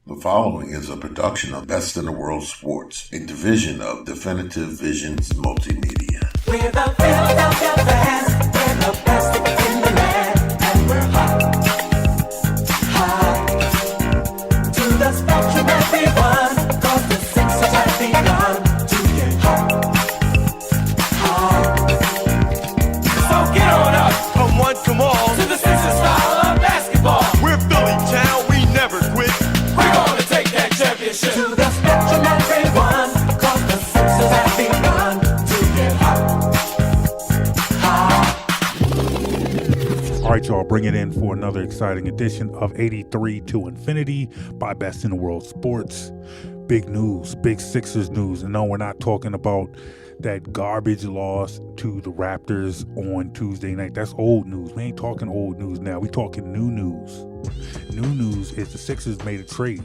The following is a production of Best in the World Sports, a division of Definitive Visions Multimedia. We're the Philadelphia fans, we're the best in the land, and we're hot, hot. To the spectrum everyone, 'cause the Sixers have begun to get hot, hot. So get on up, Come one, come all. to the Sixers style of basketball. We're Philly town, we never quit. We're gonna take that championship. To the spectrum everyone, 'cause the Sixers have begun to get hot, hot. All right, y'all, bring it in for another exciting edition of 83 to Infinity by Best in the World Sports. Big news, big Sixers news. And no, we're not talking about that garbage loss to the Raptors on Tuesday night. That's old news. We ain't talking old news now. We talking new news. New news is the Sixers made a trade.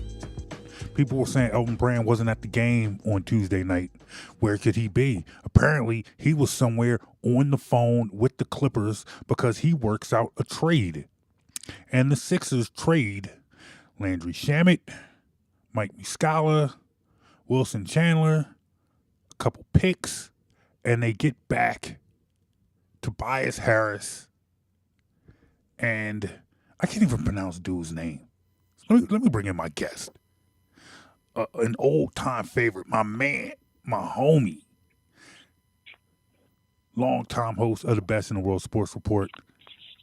People were saying Elton Brand wasn't at the game on Tuesday night. Where could he be? Apparently, he was somewhere on the phone with the Clippers because he works out a trade. And the Sixers trade Landry Shamet, Mike Muscala, Wilson Chandler, a couple picks, and they get back Tobias Harris. And I can't even pronounce dude's name. Let me bring in my guest. An old-time favorite, my man, my homie, long-time host of the Best in the World Sports Report,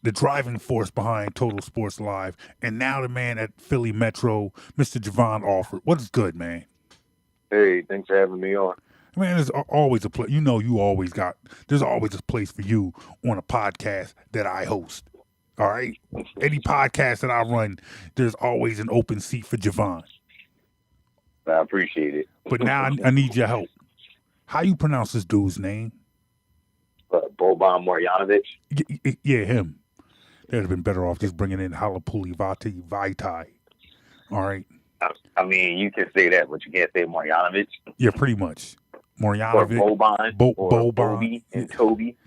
the driving force behind Total Sports Live, and now the man at Philly Metro, Mr. Jovan Alford. What's good, man? Hey, thanks for having me on. Man, there's always a place. You know, there's always a place for you on a podcast that I host. All right? Any podcast that I run, there's always an open seat for Jovan. I appreciate it. But now I need your help. How you pronounce this dude's name? Boban Marjanovic. Yeah, him. They'd have been better off just bringing in Halapuli Vaitai. All right? I mean, you can say that, but you can't say Marjanovic. Yeah, pretty much. Or Marjanovic. Boban. Or Boban. Bobby and Toby.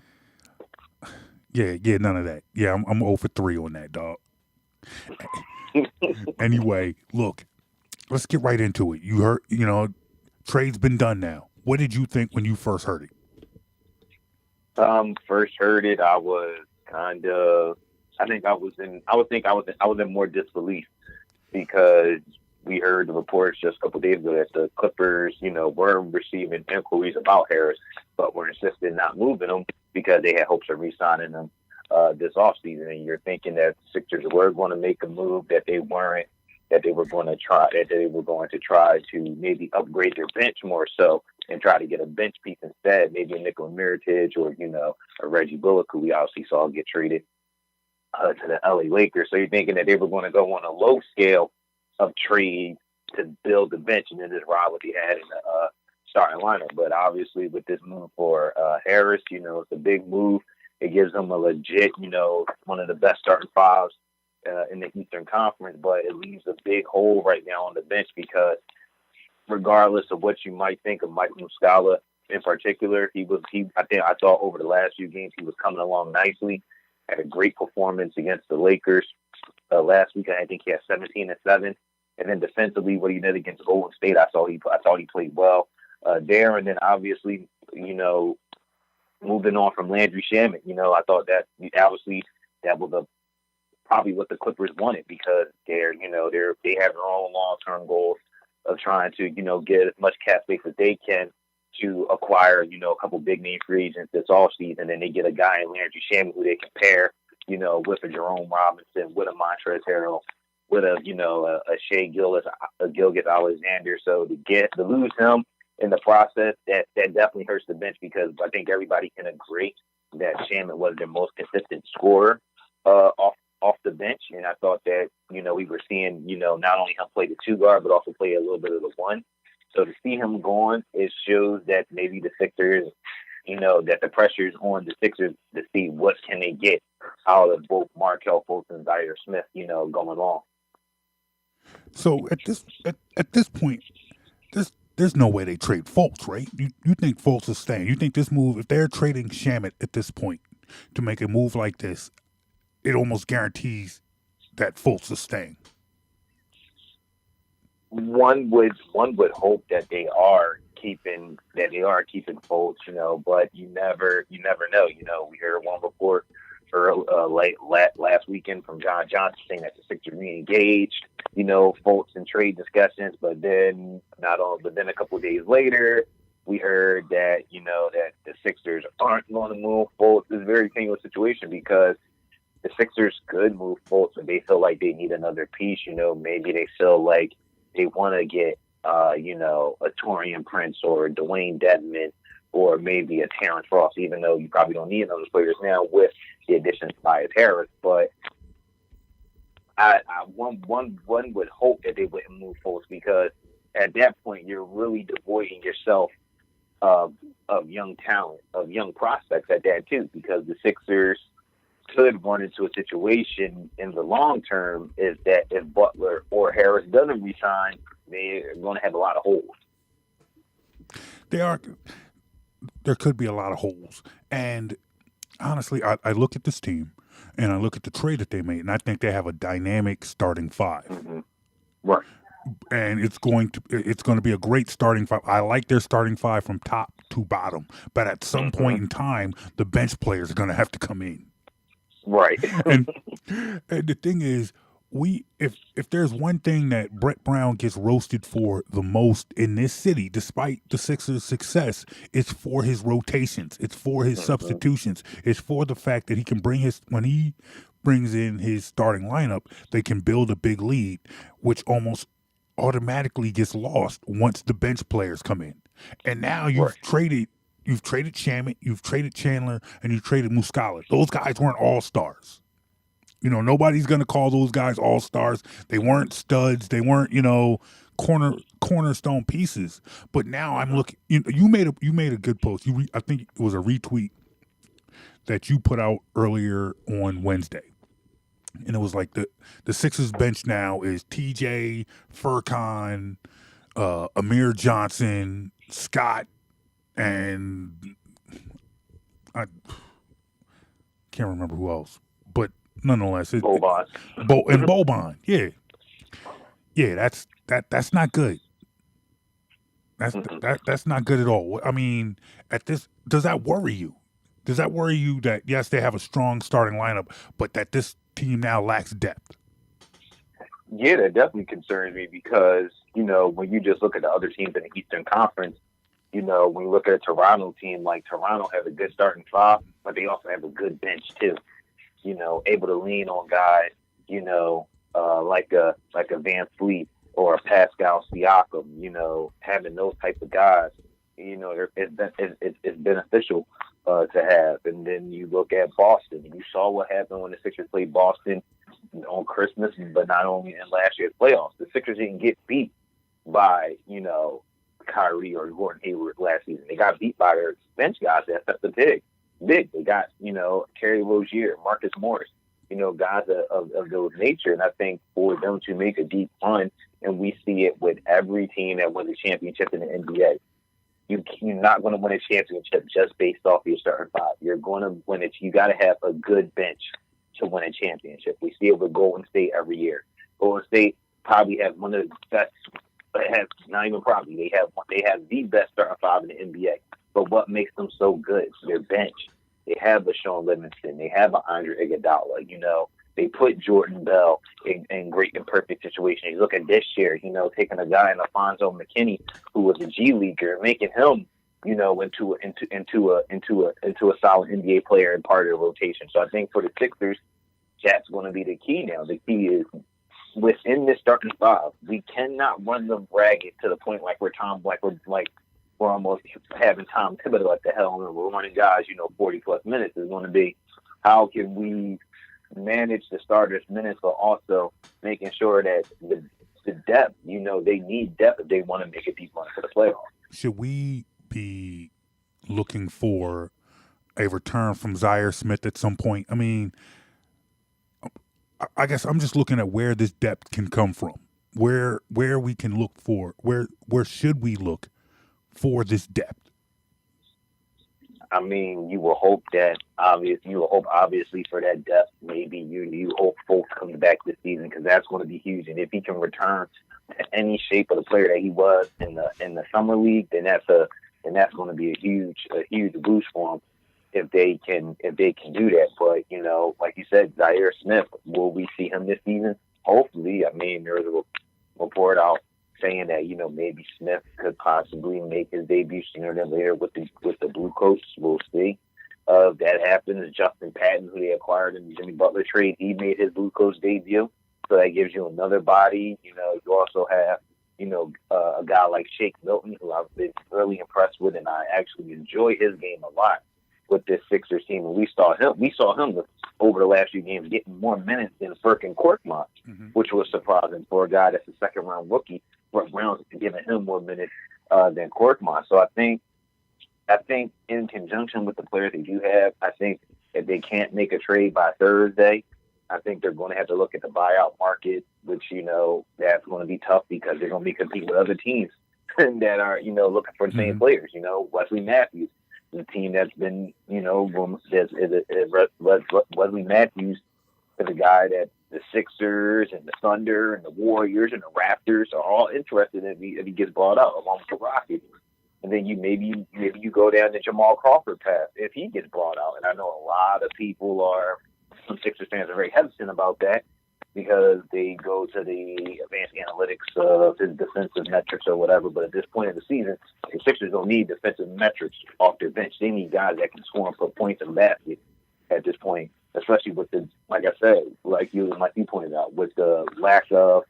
Yeah, none of that. Yeah, I'm 0 for 3 on that, dog. Anyway, look, let's get right into it. You heard, trade's been done now. What did you think when you first heard it? First heard it, I was kind of. I was in more disbelief because we heard the reports just a couple of days ago that the Clippers, were receiving inquiries about Harris, but were insisting not moving him because they had hopes of re-signing him this offseason. And you're thinking that Sixers were going to make a move that they weren't. That they were going to try to maybe upgrade their bench more so and try to get a bench piece instead, maybe a Nikola Mirotic or, a Reggie Bullock, who we obviously saw get traded to the LA Lakers. So you're thinking that they were going to go on a low scale of trade to build the bench and then just ride what they had in the starting lineup. But obviously with this move for Harris, it's a big move. It gives them a legit, one of the best starting fives in the Eastern Conference, but it leaves a big hole right now on the bench because regardless of what you might think of Mike Muscala in particular, I thought over the last few games he was coming along nicely. Had a great performance against the Lakers last week. I think he had 17 and 7. And then defensively, what he did against Golden State, I thought he played well there. And then obviously, moving on from Landry Shamet, I thought that obviously that was probably what the Clippers wanted because they have their own long-term goals of trying to, get as much cap space as they can to acquire, a couple big-name free agents this offseason. And they get a guy in Landry Shamet who they can pair, with a Jerome Robinson, with a Montrezl Harrell, with a Shea Gilgeous-Alexander. So to lose him in the process, that definitely hurts the bench because I think everybody can agree that Shamet was their most consistent scorer off the bench, and I thought that we were seeing not only him play the 2 guard but also play a little bit of the 1. So to see him gone, it shows that maybe the Sixers, that the pressure is on the Sixers to see what can they get out of both Markelle Fultz and Zaire Smith, going on. So at this point, there's no way they trade Fultz, right? You think Fultz is staying? You think this move, if they're trading Shamet at this point to make a move like this, it almost guarantees that Fultz is staying? one would hope that they are keeping Fultz, but you never know. We heard one report last weekend from John Johnson saying that the Sixers re-engaged, Fultz in trade discussions, but then a couple of days later, we heard that that the Sixers aren't going to move Fultz. It's a very tenuous situation because the Sixers could move Fultz if they feel like they need another piece. Maybe they feel like they want to get a Taurean Prince or a Dwayne Dedmon or maybe a Terrence Ross, even though you probably don't need those players now with the addition of Tobias Harris. But one would hope that they wouldn't move Fultz because at that point you're really devoiding yourself of young talent, of young prospects at that too, because the Sixers could run into a situation in the long term is that if Butler or Harris doesn't resign, they're going to have a lot of holes. There could be a lot of holes. And honestly, I look at this team and I look at the trade that they made, and I think they have a dynamic starting five. Mm-hmm. Right. And it's going to be a great starting five. I like their starting five from top to bottom, but at some point in time, the bench players are going to have to come in. Right. and the thing is, if there's one thing that Brett Brown gets roasted for the most in this city, despite the Sixers' success, it's for his rotations. It's for his substitutions. It's for the fact that when he brings in his starting lineup, they can build a big lead, which almost automatically gets lost once the bench players come in. And now you've traded Shamet, you've traded Chandler, and you've traded Muscala. Those guys weren't all-stars. Nobody's going to call those guys all-stars. They weren't studs. They weren't, cornerstone pieces. But now I'm looking. You made a good post. I think it was a retweet that you put out earlier on Wednesday, and it was like the Sixers bench now is TJ, Furkan, Amir Johnson, Scott, and I can't remember who else, but. Nonetheless, Boban. Boban, yeah, that's not good. That's not good at all. I mean, does that worry you? Does that worry you that yes, they have a strong starting lineup, but that this team now lacks depth? Yeah, that definitely concerns me because when you just look at the other teams in the Eastern Conference, when you look at a Toronto team, like Toronto has a good starting five, but they also have a good bench too. Able to lean on guys, like a Van Fleet or a Pascal Siakam, having those types of guys, it's beneficial to have. And then you look at Boston, and you saw what happened when the Sixers played Boston on Christmas, but not only in last year's playoffs. The Sixers didn't get beat by, Kyrie or Gordon Hayward last season. They got beat by their bench guys that stepped the big. They got, Terry Rozier, Marcus Morris, guys of those nature. And I think for them to make a deep run, and we see it with every team that wins a championship in the NBA, you're not going to win a championship just based off your starting five. You're going to win it. You got to have a good bench to win a championship. We see it with Golden State every year. Golden State probably has one of the best, not even probably, they have the best starting five in the NBA. But what makes them so good? Their bench. They have a Sean Livingston. They have an Andre Iguodala. They put Jordan Bell in great and perfect situations. You look at this year, taking a guy in Alfonso McKinney who was a G leaguer, making him, into a solid NBA player and part of the rotation. So I think for the Sixers, that's going to be the key now. The key is within this starting five, we cannot run them ragged to the point we're almost having Tom Thibodeau at the helm and we're running guys, 40-plus minutes. Is going to be how can we manage the starters' minutes, but also making sure that the depth, they need depth if they want to make a deep run for the playoffs. Should we be looking for a return from Zaire Smith at some point? I mean, I guess I'm just looking at where this depth can come from, where we can look for, where should we look for this depth? I mean, you will hope obviously for that depth. Maybe you hope Fultz comes back this season because that's going to be huge. And if he can return to any shape of the player that he was in the summer league, then that's going to be a huge boost for him if they can do that. But like you said, Zaire Smith, will we see him this season? Hopefully. I mean, there's a report out saying that maybe Smith could possibly make his debut sooner than later with the Blue Coats. We'll see. If that happens, Justin Patton, who they acquired in the Jimmy Butler trade, he made his Blue Coats debut, so that gives you another body. You also have a guy like Shake Milton, who I've been really impressed with, and I actually enjoy his game a lot with this Sixers team. And we saw him over the last few games getting more minutes than Furkan Korkmaz, which was surprising for a guy that's a second-round rookie. Brett Brown's giving him more minutes than Korkmaz. So I think in conjunction with the players they do have, I think if they can't make a trade by Thursday, I think they're going to have to look at the buyout market, which, that's going to be tough because they're going to be competing with other teams that are, looking for the same players. Wesley Matthews, the team that's been, Wesley Matthews is a guy that the Sixers and the Thunder and the Warriors and the Raptors are all interested in if he gets brought out along with the Rockets. And then maybe you go down the Jamal Crawford path if he gets brought out. And I know a lot of some Sixers fans are very hesitant about that because they go to the advanced analytics of his defensive metrics or whatever. But at this point in the season, the Sixers don't need defensive metrics off their bench. They need guys that can score and put points in the basket at this point, especially with like I said, like you pointed out, with the lack of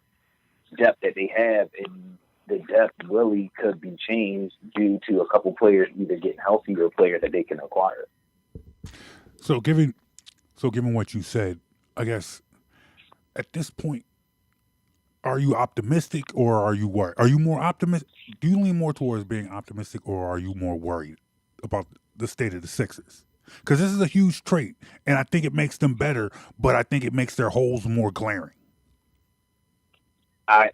depth that they have, and the depth really could be changed due to a couple players either getting healthy or players that they can acquire. So given what you said, I guess at this point, are you optimistic or are you worried? Are you more optimistic? Do you lean more towards being optimistic, or are you more worried about the state of the Sixers? Because this is a huge trait, and I think it makes them better, but I think it makes their holes more glaring. I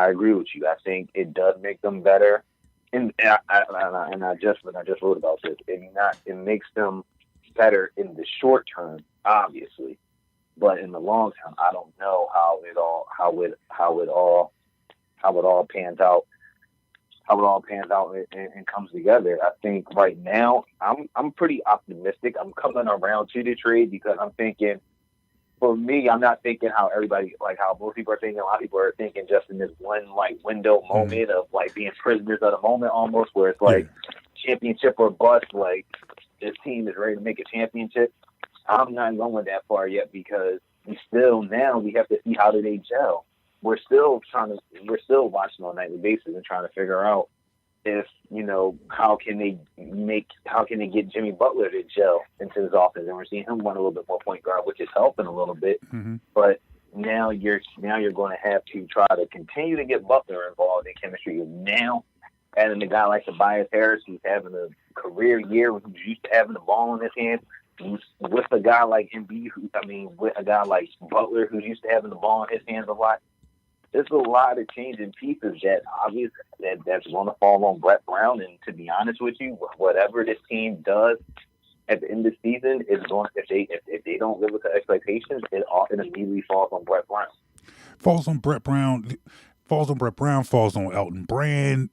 agree with you. I think it does make them better, and I just wrote about this. It makes them better in the short term, obviously, but in the long term, I don't know how it all pans out. How it all pans out and comes together. I think right now I'm pretty optimistic. I'm coming around to the trade because I'm thinking, for me, I'm not thinking how everybody, like how most people are thinking. A lot of people are thinking just in this one window moment of being prisoners of the moment almost, where it's championship or bust. Like this team is ready to make a championship. I'm not going that far yet because we have to see how do they gel. We're still watching on a nightly basis and trying to figure out if, how can they get Jimmy Butler to gel into his offense. And we're seeing him run a little bit more point guard, which is helping a little bit. But now you're going to have to try to continue to get Butler involved in chemistry. Now, adding a guy like Tobias Harris, who's having a career year, who's used to having the ball in his hand, with a guy like Embiid, with a guy like Butler, who's used to having the ball in his hands a lot. There's a lot of changing pieces that's going to fall on Brett Brown. And to be honest with you, whatever this team does at the end of the season is going. If they don't live with the expectations, it immediately falls on Brett Brown. Falls on Brett Brown. Falls on Elton Brand.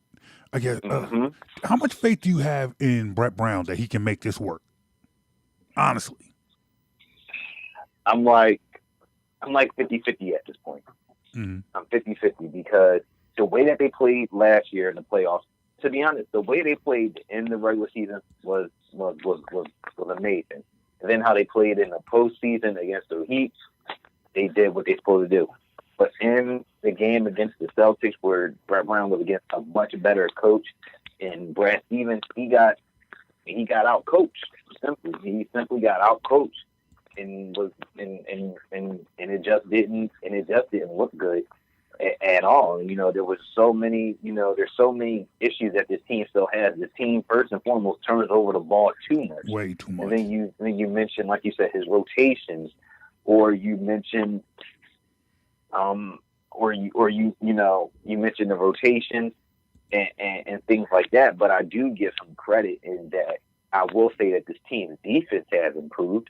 I guess. How much faith do you have in Brett Brown that he can make this work? Honestly, I'm like 50-50 at this point. I'm 50-50 because the way that they played last year in the playoffs, to be honest, the way they played in the regular season was amazing. And then how they played in the postseason against the Heat, they did what they're supposed to do. But in the game against the Celtics, where Brett Brown was against a much better coach, and Brad Stevens, he got out coached. He simply got out coached. And it just didn't look good at all. There was so many, there's so many issues that this team still has. This team, first and foremost, turns over the ball too much. Way too much. And then you mentioned, like you said, his rotations, or you mentioned, you mentioned the rotations and things like that. But I do give some credit in that I will say that this team's defense has improved.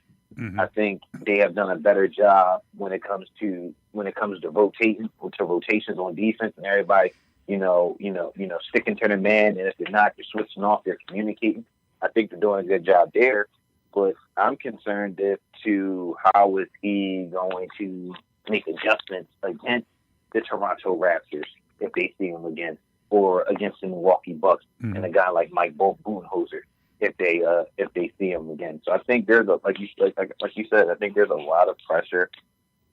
I think they have done a better job when it comes to rotations on defense and everybody, sticking to the man. And if they're not, they're switching off. They're communicating. I think they're doing a good job there. But I'm concerned to how is he going to make adjustments against the Toronto Raptors if they see him again, or against the Milwaukee Bucks and a guy like Mike Budenholzer if they see him again. So I think there's like you said, I think there's a lot of pressure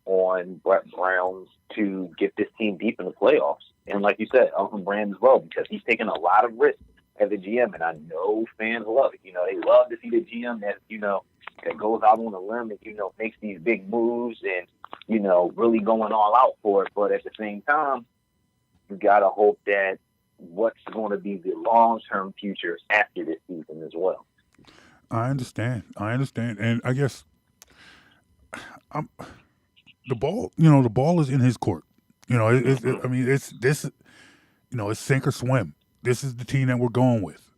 on Brett Brown to get this team deep in the playoffs. And like you said, Elton Brand as well, because he's taking a lot of risks as a GM, and I know fans love it. They love to see the GM that goes out on a limb and makes these big moves and really going all out for it. But at the same time, you gotta hope that what's going to be the long-term future after this season as well. I understand, and I guess the ball is in his court. It's sink or swim. This is the team that we're going with.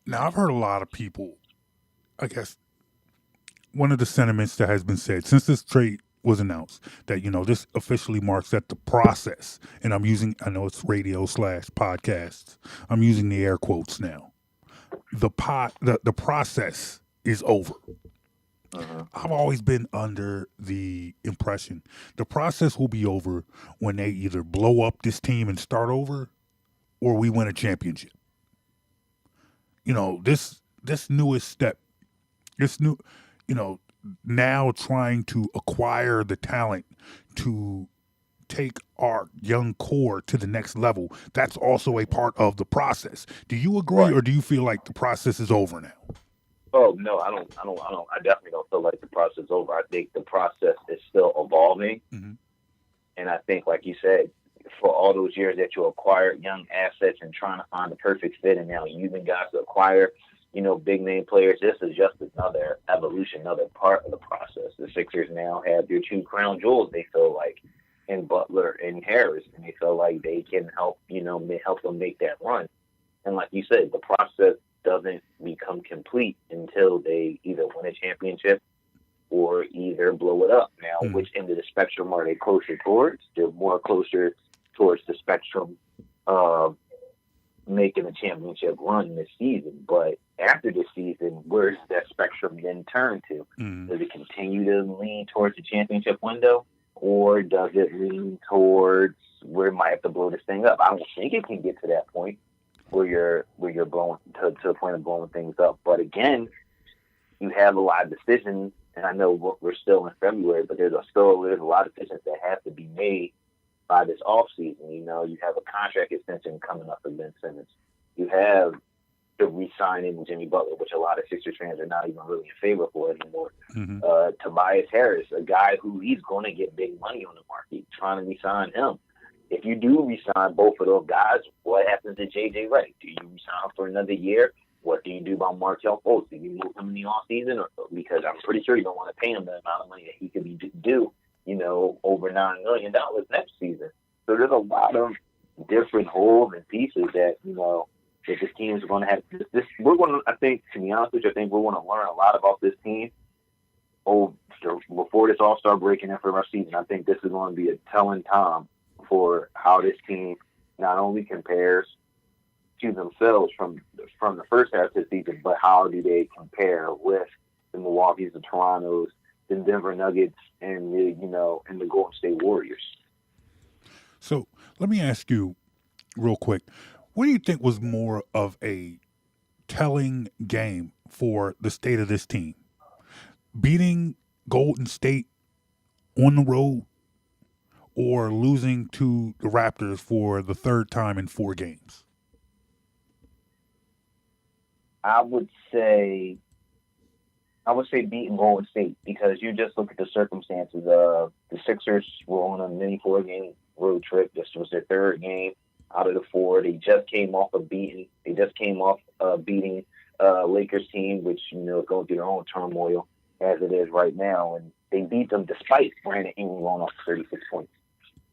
Now, I've heard a lot of people, I guess, one of the sentiments that has been said since this trade was announced, that, this officially marks that the process, and I know it's radio / podcasts, I'm using the air quotes now. The process is over. I've always been under the impression the process will be over when they either blow up this team and start over, or we win a championship. This newest step, now trying to acquire the talent to take our young core to the next level, that's also a part of the process. Do you agree, or do you feel like the process is over now? Oh no, I don't. I definitely don't feel like the process is over. I think the process is still evolving, and I think, like you said, for all those years that you acquired young assets and trying to find the perfect fit, and now using guys to acquire, big name players, this is just another evolution, another part of the process. The Sixers now have their two crown jewels, they feel like, in Butler and Harris, and they feel like they can help them make that run. And like you said, the process doesn't become complete until they either win a championship or either blow it up. Now, which end of the spectrum are they closer towards? They're more closer towards the spectrum of making a championship run this season. But after this season, where does that spectrum then turn to? Does it continue to lean towards the championship window, or does it lean towards where it might have to blow this thing up? I don't think it can get to that point where you're blowing to the point of blowing things up. But again, you have a lot of decisions, and I know we're still in February, but there's a lot of decisions that have to be made by this offseason. You have a contract extension coming up for Ben Simmons. You have the re-signing Jimmy Butler, which a lot of Sixers fans are not even really in favor for anymore. Tobias Harris, a guy who he's going to get big money on the market, trying to re-sign him. If you do re-sign both of those guys, what happens to J.J. Redick? Do you re-sign for another year? What do you do about Markelle Fultz? Do you move him in the offseason? Because I'm pretty sure you don't want to pay him the amount of money that he could be due, over $9 million next season. So there's a lot of different holes and pieces that, that this team is going to have. I think, to be honest with you, I think we're going to learn a lot about this team before this All-Star break and after our season. I think this is going to be a telling time for how this team not only compares to themselves from the first half of the season, but how do they compare with the Milwaukee's, the Toronto's, the Denver Nuggets, and the Golden State Warriors. So let me ask you real quick, what do you think was more of a telling game for the state of this team? Beating Golden State on the road, or losing to the Raptors for the third time in 4 games? I would say beating Golden State, because you just look at the circumstances. The Sixers were on a mini 4-game road trip. This was their 3rd game out of the 4. They just came off beating Lakers team, which is going through their own turmoil as it is right now, and they beat them despite Brandon Ingram going off 36 points.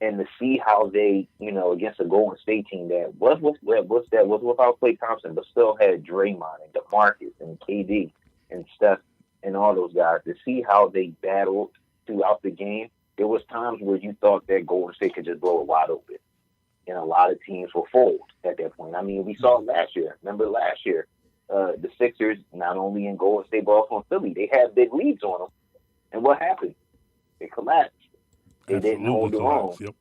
And to see how they, against a Golden State team that was without Klay Thompson, but still had Draymond and DeMarcus and KD and Steph and all those guys, to see how they battled throughout the game, there was times where you thought that Golden State could just blow it wide open. And a lot of teams will fold at that point. I mean, we saw it last year. Remember last year, the Sixers, not only in Golden State, but also in Philly, they had big leads on them. And what happened? They collapsed. They didn't hold their own. Yep.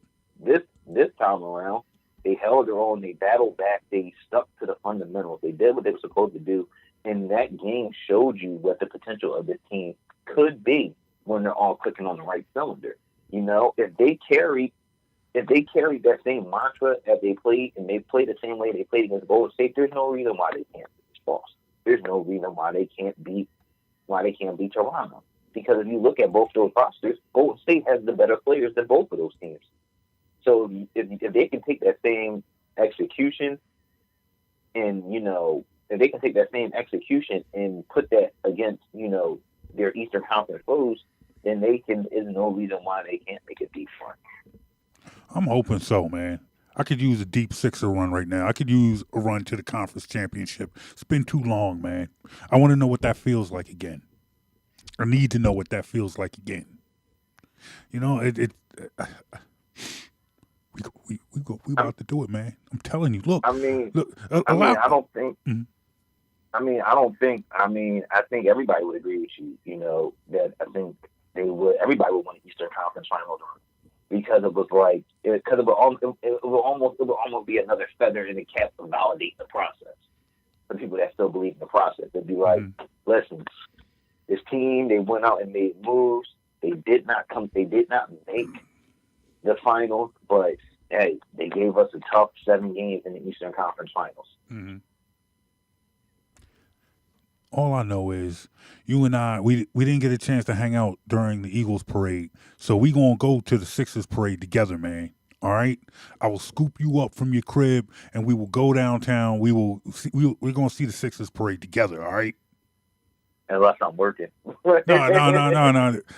This time around, they held their own. They battled back. They stuck to the fundamentals. They did what they were supposed to do. And that game showed you what the potential of this team could be when they're all clicking on the right cylinder. You know, if they carried that same mantra that they played, and they played the same way they played against Golden State, there's no reason why they can't beat Boston. There's no reason why they can't beat Toronto. Because if you look at both those rosters, Golden State has the better players than both of those teams. So if they can take that same execution and, you know, if they can take that same execution and put that against, you know, their Eastern Conference foes, then there's no reason why they can't make a deep run. I'm hoping so, man. I could use a deep Sixer run right now. I could use a run to the conference championship. It's been too long, man. I want to know what that feels like again. I need to know what that feels like again. You know, we about to do it, man. I'm telling you. Look, I think everybody would agree with you. You know that I think everybody would want an Eastern Conference Finals run because it will almost be another feather in the cap to validate the process for people that still believe in the process. They'd be like, listen. This team, they went out and made moves. They did not make the finals, but hey, they gave us a tough 7 games in the Eastern Conference Finals. Mm-hmm. All I know is you and I, we didn't get a chance to hang out during the Eagles parade, so we gonna go to the Sixers parade together, man. All right, I will scoop you up from your crib, and we will go downtown. We're gonna see the Sixers parade together. All right. Unless I'm working. No.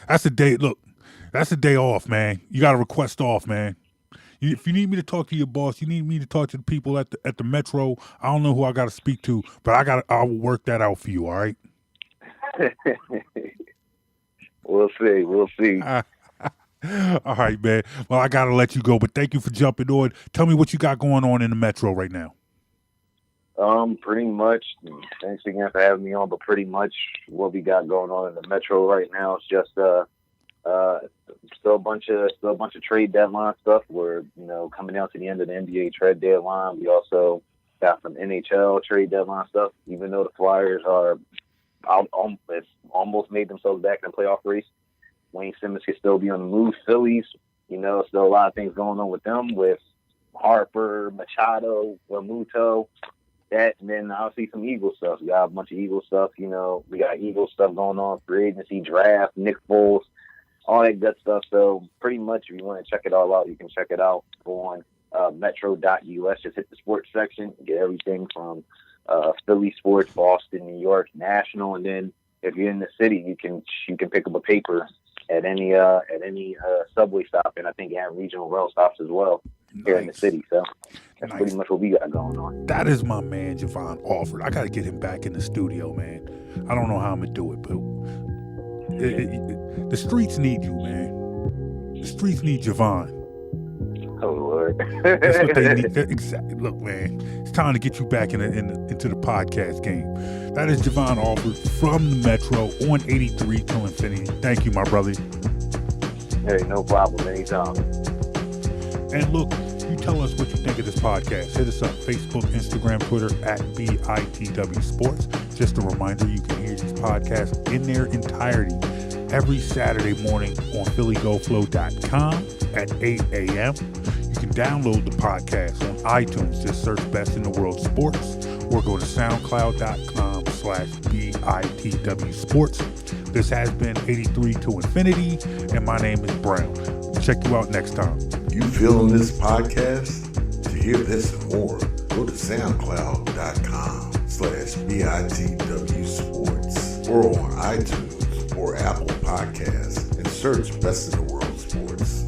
That's a day. Look, that's a day off, man. You got to request off, man. If you need me to talk to your boss, you need me to talk to the people at the Metro. I don't know who I got to speak to, but I will work that out for you. All right. We'll see. All right, man. Well, I got to let you go, but thank you for jumping on. Tell me what you got going on in the Metro right now. Pretty much. Thanks again for having me on. But pretty much what we got going on in the Metro right now is just still a bunch of trade deadline stuff. We're coming down to the end of the NBA trade deadline. We also got some NHL trade deadline stuff. Even though the Flyers are almost made themselves back in the playoff race, Wayne Simmons could still be on the move. Phillies, still a lot of things going on with them with Harper, Machado, Lamuto. That, and then obviously some Eagles stuff. We got a bunch of Eagles stuff. We got Eagles stuff going on, free agency, draft, Nick Foles, all that good stuff. So pretty much, if you want to check it all out, you can check it out on metro.us. Just hit the sports section, get everything from Philly sports, Boston, New York, national, and then if you're in the city, you can pick up a paper at any subway stop, and I think you have regional rail stops as well here in the city. So that's pretty much what we got going on. That is my man, Jovan Alford. I got to get him back in the studio, man. I don't know how I'm going to do it, but the streets need you, man. The streets need Jovan. Oh, Lord. That's what they need. Exactly. Look, man, it's time to get you back into the podcast game. That is Jovan Alford from the Metro on 83 to Infinity. Thank you, my brother. Hey, no problem. Anytime. And look, you tell us what you think of this podcast. Hit us up, Facebook, Instagram, Twitter, at BITW Sports. Just a reminder, you can hear these podcasts in their entirety every Saturday morning on PhillyGoFlow.com at 8 a.m. You can download the podcast on iTunes. Just search Best in the World Sports or go to SoundCloud.com/BITW Sports. This has been 83 to Infinity, and my name is Brown. Check you out next time. You feeling this podcast? To hear this and more, go to SoundCloud.com/BITW Sports or on iTunes or Apple Podcasts and search Best in the World Sports.